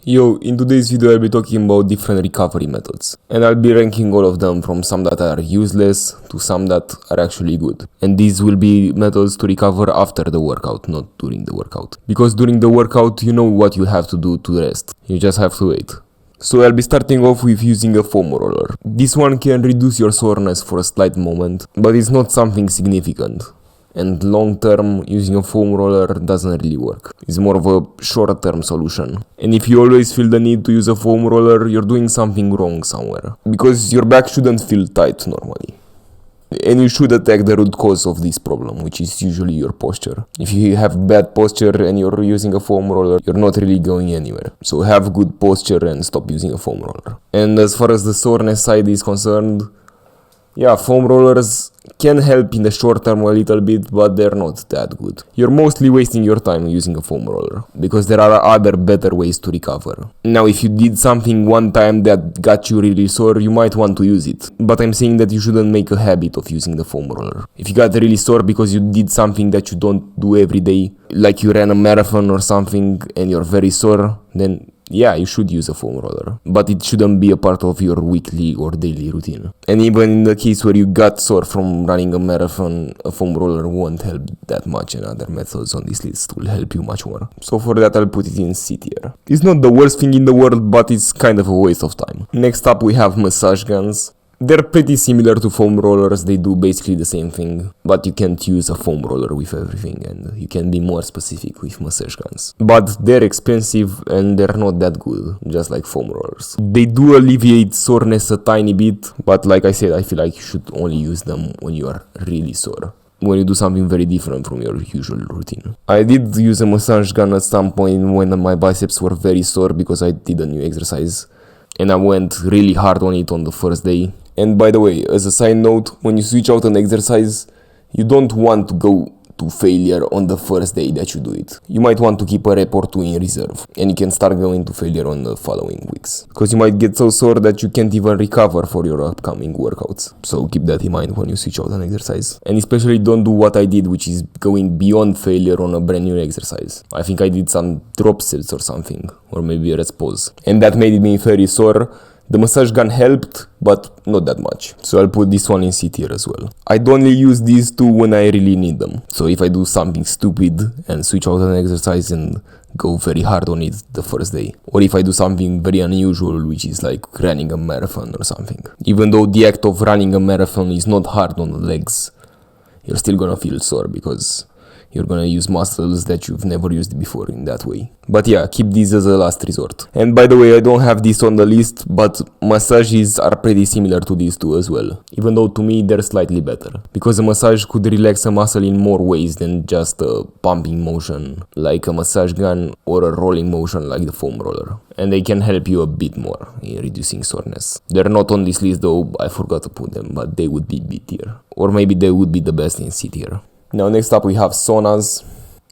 Yo, in today's video I'll be talking about different recovery methods, and I'll be ranking all of them from some that are useless to some that are actually good. And these will be methods to recover after the workout, not during the workout. Because during the workout you know what you have to do to rest, you just have to wait. So I'll be starting off with using a foam roller. This one can reduce your soreness for a slight moment, but it's not something significant. And long term, using a foam roller doesn't really work. It's more of a short term solution. And if you always feel the need to use a foam roller, you're doing something wrong somewhere. Because your back shouldn't feel tight normally. And you should attack the root cause of this problem, which is usually your posture. If you have bad posture and you're using a foam roller, you're not really going anywhere. So have good posture and stop using a foam roller. And as far as the soreness side is concerned, yeah, foam rollers can help in the short term a little bit, but they're not that good. You're mostly wasting your time using a foam roller, because there are other better ways to recover. Now, if you did something one time that got you really sore, you might want to use it. But I'm saying that you shouldn't make a habit of using the foam roller. If you got really sore because you did something that you don't do every day, like you ran a marathon or something and you're very sore, then yeah, you should use a foam roller, but it shouldn't be a part of your weekly or daily routine. And even in the case where you got sore from running a marathon, a foam roller won't help that much, and other methods on this list will help you much more. So for that, I'll put it in C tier. It's not the worst thing in the world, but it's kind of a waste of time. Next up, we have massage guns. They're pretty similar to foam rollers, they do basically the same thing, but you can't use a foam roller with everything, and you can be more specific with massage guns. But they're expensive and they're not that good, just like foam rollers. They do alleviate soreness a tiny bit, but like I said, I feel like you should only use them when you are really sore. When you do something very different from your usual routine. I did use a massage gun at some point when my biceps were very sore because I did a new exercise, and I went really hard on it on the first day. And by the way, as a side note, when you switch out an exercise, you don't want to go to failure on the first day that you do it. You might want to keep a rep or two in reserve, and you can start going to failure on the following weeks. Because you might get so sore that you can't even recover for your upcoming workouts. So keep that in mind when you switch out an exercise. And especially don't do what I did, which is going beyond failure on a brand new exercise. I think I did some drop sets or something, or maybe a rest pause. And that made me very sore. The massage gun helped, but not that much. So I'll put this one in C tier as well. I'd only use these two when I really need them. So if I do something stupid and switch out an exercise and go very hard on it the first day. Or if I do something very unusual, which is like running a marathon or something. Even though the act of running a marathon is not hard on the legs, you're still gonna feel sore because you're gonna use muscles that you've never used before in that way. But yeah, keep these as a last resort. And by the way, I don't have this on the list, but massages are pretty similar to these two as well. Even though to me they're slightly better. Because a massage could relax a muscle in more ways than just a pumping motion, like a massage gun, or a rolling motion like the foam roller. And they can help you a bit more in reducing soreness. They're not on this list though, I forgot to put them, but they would be B tier. Or maybe they would be the best in C tier. Now next up we have saunas.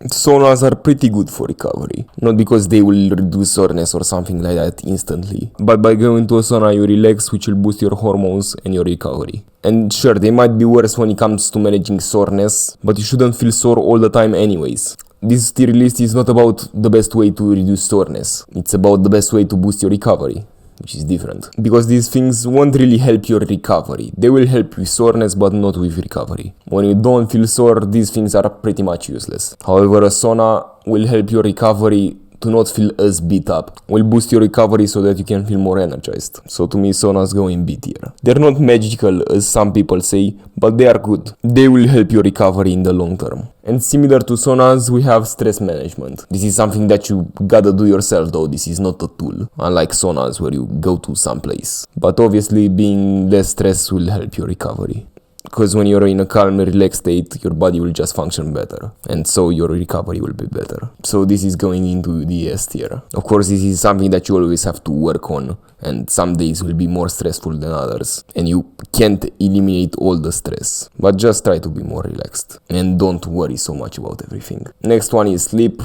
Saunas are pretty good for recovery. Not because they will reduce soreness or something like that instantly, but by going to a sauna you relax, which will boost your hormones and your recovery. And sure, they might be worse when it comes to managing soreness, but you shouldn't feel sore all the time anyways. This tier list is not about the best way to reduce soreness, it's about the best way to boost your recovery, which is different. Because these things won't really help your recovery. They will help with soreness, but not with recovery. When you don't feel sore, these things are pretty much useless. However, a sauna will help your recovery to not feel as beat up. Will boost your recovery so that you can feel more energized. So to me, saunas go in B tier. They're not magical as some people say, but they are good. They will help your recovery in the long term. And similar to saunas, we have stress management. This is something that you gotta do yourself though, this is not a tool. Unlike saunas where you go to some place. But obviously being less stressed will help your recovery. Because when you're in a calm, relaxed state, your body will just function better. And so your recovery will be better. So this is going into the S tier. Of course, this is something that you always have to work on. And some days will be more stressful than others. And you can't eliminate all the stress. But just try to be more relaxed. And don't worry so much about everything. Next one is sleep.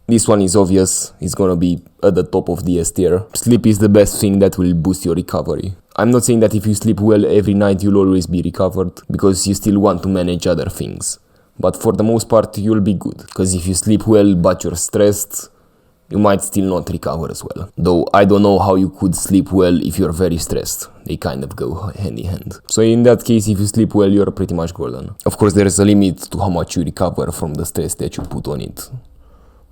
This one is obvious, it's gonna be at the top of the S tier. Sleep is the best thing that will boost your recovery. I'm not saying that if you sleep well every night you'll always be recovered, because you still want to manage other things. But for the most part you'll be good, because if you sleep well but you're stressed, you might still not recover as well. Though I don't know how you could sleep well if you're very stressed. They kind of go hand in hand. So in that case, if you sleep well, you're pretty much golden. Of course, there is a limit to how much you recover from the stress that you put on it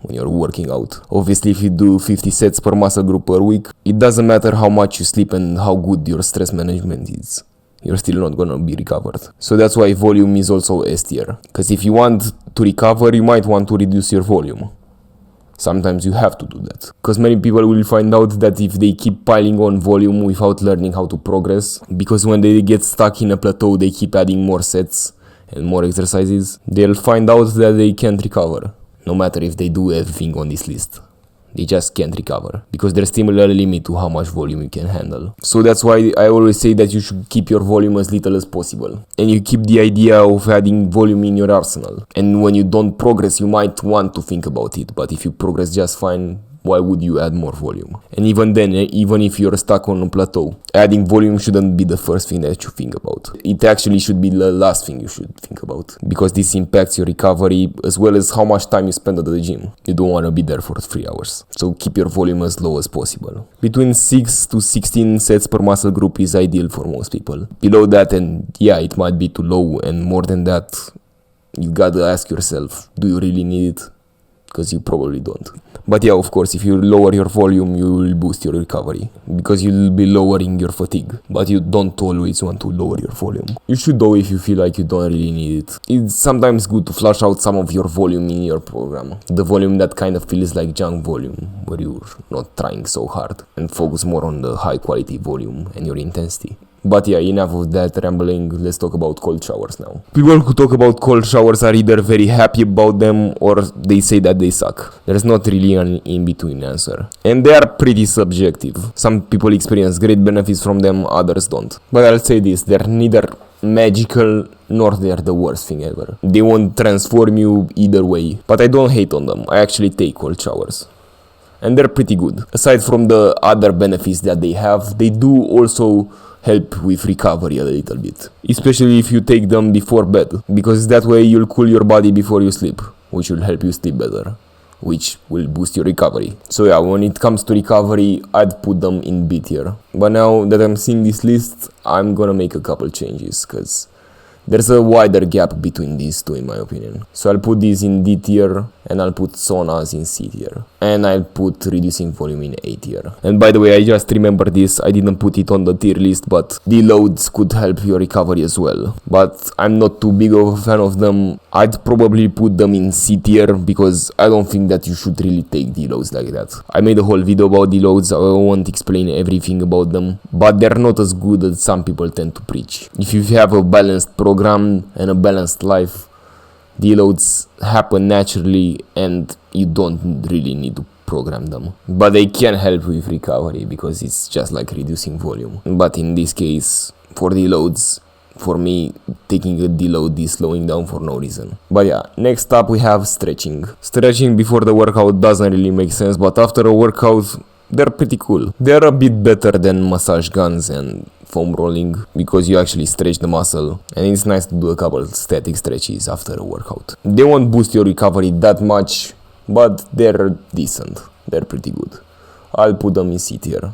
when you're working out. Obviously, if you do 50 sets per muscle group per week, it doesn't matter how much you sleep and how good your stress management is. You're still not gonna be recovered. So that's why volume is also S tier. Because if you want to recover, you might want to reduce your volume. Sometimes you have to do that. Because many people will find out that if they keep piling on volume without learning how to progress, because when they get stuck in a plateau, they keep adding more sets and more exercises, they'll find out that they can't recover. No matter if they do everything on this list. They just can't recover. Because there's still a limit to how much volume you can handle. So that's why I always say that you should keep your volume as little as possible. And you keep the idea of adding volume in your arsenal. And when you don't progress, you might want to think about it. But if you progress just fine, why would you add more volume? And even then, even if you're stuck on a plateau, adding volume shouldn't be the first thing that you think about. It actually should be the last thing you should think about. Because this impacts your recovery as well as how much time you spend at the gym. You don't want to be there for 3 hours. So keep your volume as low as possible. Between 6 to 16 sets per muscle group is ideal for most people. Below that, and yeah, it might be too low, and more than that, you gotta ask yourself, do you really need it? Because you probably don't. But yeah, of course, if you lower your volume, you will boost your recovery. Because you'll be lowering your fatigue. But you don't always want to lower your volume. You should though if you feel like you don't really need it. It's sometimes good to flush out some of your volume in your program. The volume that kind of feels like junk volume, where you're not trying so hard. And focus more on the high quality volume and your intensity. But yeah, enough of that rambling, let's talk about cold showers now. People who talk about cold showers are either very happy about them or they say that they suck. There's not really an in-between answer. And they are pretty subjective. Some people experience great benefits from them, others don't. But I'll say this, they're neither magical nor they're the worst thing ever. They won't transform you either way. But I don't hate on them, I actually take cold showers. And they're pretty good. Aside from the other benefits that they have, they do also help with recovery a little bit, especially if you take them before bed, because that way you'll cool your body before you sleep, which will help you sleep better, which will boost your recovery. So yeah, when it comes to recovery, I'd put them in B tier. But now that I'm seeing this list, I'm gonna make a couple changes, because there's a wider gap between these two in my opinion. So I'll put these in D tier, and I'll put saunas in C tier. And I'll put reducing volume in A tier. And by the way, I just remembered this, I didn't put it on the tier list, but deloads could help your recovery as well. But I'm not too big of a fan of them. I'd probably put them in C tier, because I don't think that you should really take deloads like that. I made a whole video about deloads, I won't explain everything about them, but they're not as good as some people tend to preach. If you have a balanced program and a balanced life, deloads happen naturally and you don't really need to program them. But they can help with recovery because it's just like reducing volume. But in this case, for deloads, for me, taking a deload is slowing down for no reason. But yeah, next up we have stretching. Stretching before the workout doesn't really make sense, but after a workout, they're pretty cool. They're a bit better than massage guns and foam rolling because you actually stretch the muscle, and it's nice to do a couple static stretches after a workout. They won't boost your recovery that much, but they're decent. They're pretty good. I'll put them in C tier.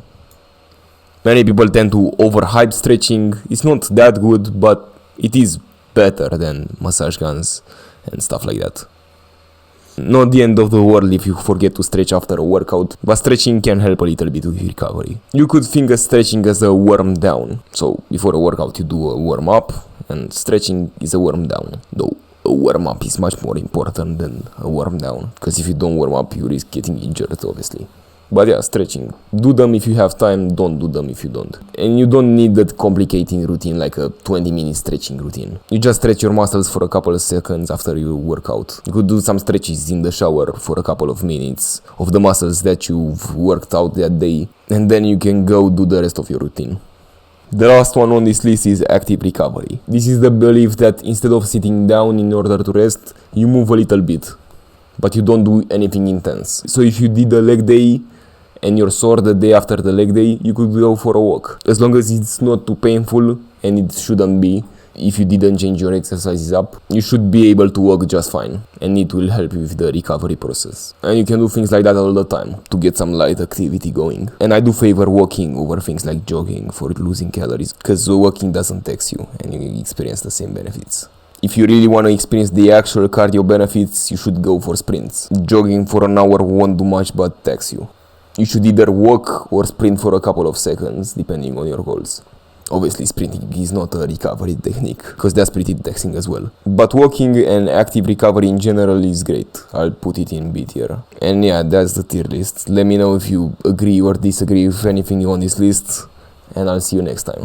Many people tend to overhype stretching. It's not that good, but it is better than massage guns and stuff like that. Not the end of the world if you forget to stretch after a workout, but stretching can help a little bit with recovery. You could think of stretching as a warm down. So before a workout you do a warm up, and stretching is a warm down. Though a warm up is much more important than a warm down, because if you don't warm up you risk getting injured obviously. But yeah, stretching. Do them if you have time, don't do them if you don't. And you don't need that complicating routine like a 20-minute stretching routine. You just stretch your muscles for a couple of seconds after you work out. You could do some stretches in the shower for a couple of minutes of the muscles that you've worked out that day, and then you can go do the rest of your routine. The last one on this list is active recovery. This is the belief that instead of sitting down in order to rest, you move a little bit, but you don't do anything intense. So if you did a leg day, and you're sore the day after the leg day, you could go for a walk. As long as it's not too painful, and it shouldn't be, if you didn't change your exercises up, you should be able to walk just fine, and it will help you with the recovery process. And you can do things like that all the time to get some light activity going. And I do favor walking over things like jogging for losing calories, because walking doesn't tax you and you experience the same benefits. If you really want to experience the actual cardio benefits, you should go for sprints. Jogging for an hour won't do much but tax you. You should either walk or sprint for a couple of seconds, depending on your goals. Obviously, sprinting is not a recovery technique, because that's pretty taxing as well. But walking and active recovery in general is great. I'll put it in B tier. And yeah, that's the tier list. Let me know if you agree or disagree with anything on this list, and I'll see you next time.